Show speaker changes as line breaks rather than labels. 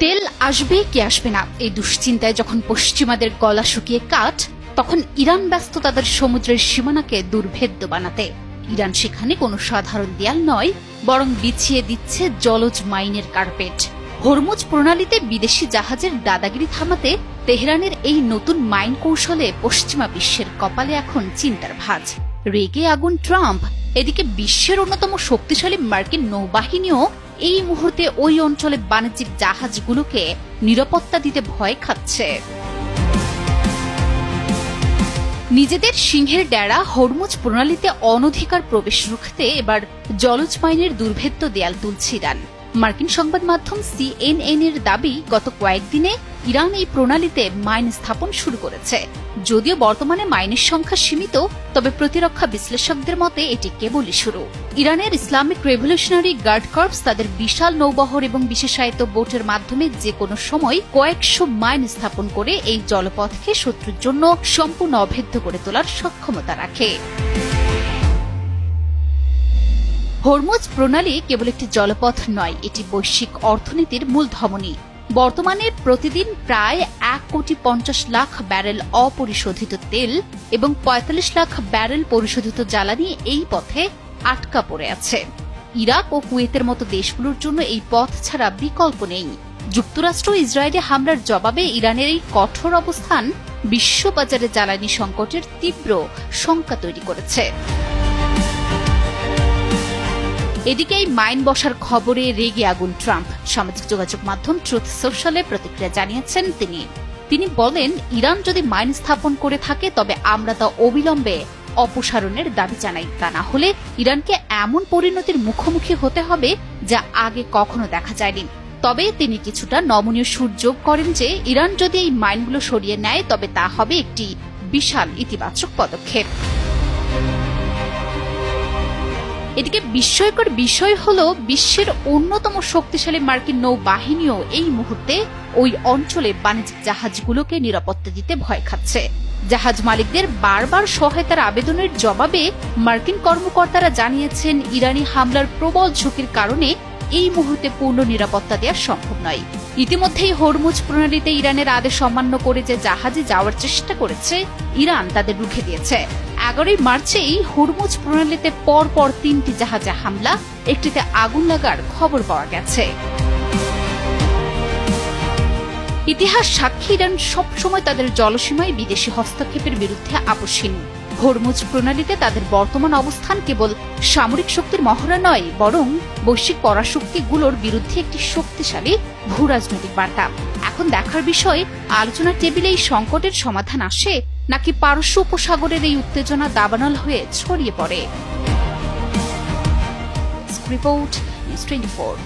তেল আসবে কি আসবে না এই দুশ্চিন্তায় যখন পশ্চিমাদের গলা শুকিয়ে কাঠ, তখন ইরান ব্যস্ত তাদের সমুদ্রের সীমানাকে দুর্ভেদ্য বানাতে। ইরান সেখানে কোনো সাধারণ দেয়াল নয়, বরং বিছিয়ে দিচ্ছে জলজ মাইনের কার্পেট। হরমুজ প্রণালীতে বিদেশি জাহাজের দাদাগিরি থামাতে তেহরানের এই নতুন মাইন কৌশলে পশ্চিমা বিশ্বের কপালে এখন চিন্তার ভাঁজ। রেগে আগুন ট্রাম্প, এদিকে বিশ্বের অন্যতম শক্তিশালী মার্কিন নৌবাহিনীও এই মুহূর্তে ওই অঞ্চলে বাণিজ্যিক জাহাজগুলোকে নিরাপত্তা দিতে ভয় খাচ্ছে। নিজেদের সিংহের ডেরা হরমুজ প্রণালীতে অনধিকার প্রবেশ রুখতে এবার জলজ মাইনের দুর্ভেদ্য দেয়াল তুলছে ইরান। মার্কিন সংবাদ মাধ্যম CNN এর দাবি, গত কয়েকদিনে ইরান এই প্রণালীতে মাইন স্থাপন শুরু করেছে। যদিও বর্তমানে মাইনের সংখ্যা সীমিত, তবে প্রতিরক্ষা বিশ্লেষকদের মতে এটি কেবলই শুরু। ইরানের ইসলামিক রেভলিউশনারি গার্ড কর্পস তাদের বিশাল নৌবহর এবং বিশেষায়িত বোটের মাধ্যমে যে কোনো সময় কয়েকশো মাইন স্থাপন করে এই জলপথকে শত্রুর জন্য সম্পূর্ণ অভেদ্য করে তোলার সক্ষমতা রাখে। হরমুজ প্রণালী কেবল একটি জলপথ নয়, এটি বৈশ্বিক অর্থনীতির মূল ধমনী। বর্তমানে প্রতিদিন প্রায় 1,50,00,000 ব্যারেল অপরিশোধিত তেল এবং 45 লাখ ব্যারেল পরিশোধিত জ্বালানি এই পথে আটকা পড়ে আছে। ইরাক ও কুয়েতের মতো দেশগুলোর জন্য এই পথ ছাড়া বিকল্প নেই। যুক্তরাষ্ট্র ইসরায়েলে হামলার জবাবে ইরানের এই কঠোর অবস্থান বিশ্ববাজারে জ্বালানি সংকটের তীব্র শঙ্কা তৈরি করেছে। এদিকে এই মাইন বসার খবরে রেগে আগুন ট্রাম্প। সামাজিক যোগাযোগ মাধ্যম ট্রুথ সোশ্যালে প্রতিক্রিয়া জানিয়েছেন তিনি বলেন, ইরান যদি মাইন স্থাপন করে থাকে তবে আমরা তা অবিলম্বে অপসারণের দাবি জানাই। তা না হলে ইরানকে এমন পরিণতির মুখোমুখি হতে হবে যা আগে কখনো দেখা যায়নি। তবে তিনি কিছুটা নমনীয় সুর যোগ করেন যে ইরান যদি এই মাইনগুলো সরিয়ে নেয় তবে তা হবে একটি বিশাল ইতিবাচক পদক্ষেপ। এদিকে বিস্ময়কর বিষয় হলো, বিশ্বের অন্যতম শক্তিশালী মার্কিন নৌবাহিনীও এই মুহূর্তে ওই অঞ্চলে বাণিজ্যিক জাহাজগুলোকে নিরাপত্তা দিতে ভয় খাচ্ছে। জাহাজ মালিকদের বারবার সহায়তার আবেদনের জবাবে মার্কিন কর্মকর্তারা জানিয়েছেন, ইরানি হামলার প্রবল ঝুঁকির কারণে এই মুহূর্তে পূর্ণ নিরাপত্তা দেওয়া সম্ভব নয়। ইতিমধ্যেই হরমুজ প্রণালীতে ইরানের আদেশ অমান্য করে যে জাহাজে যাওয়ার চেষ্টা করেছে, ইরান তাদের রুখে দিয়েছে। 11 মার্চেই হরমুজ প্রণালীতে পরপর 3টি জাহাজে হামলা, একটিতে আগুন লাগার খবর পাওয়া গেছে। ইতিহাস সাক্ষী, ইরান সবসময় তাদের জলসীমায় বিদেশি হস্তক্ষেপের বিরুদ্ধে আপোষহীন। হরমুজ প্রণালীতে তাদের বর্তমান অবস্থান কেবল সামরিক শক্তির মহড়া নয়, বরং বৈশ্বিক পরাশক্তিগুলোর বিরুদ্ধে একটি শক্তিশালী ভূরাজনৈতিক বার্তা। এখন দেখার বিষয়, আলোচনার টেবিলে এই সংকটের সমাধান আসে নাকি পারস্য উপসাগরের এই উত্তেজনা দাবানল হয়ে ছড়িয়ে পড়ে। Report news 24।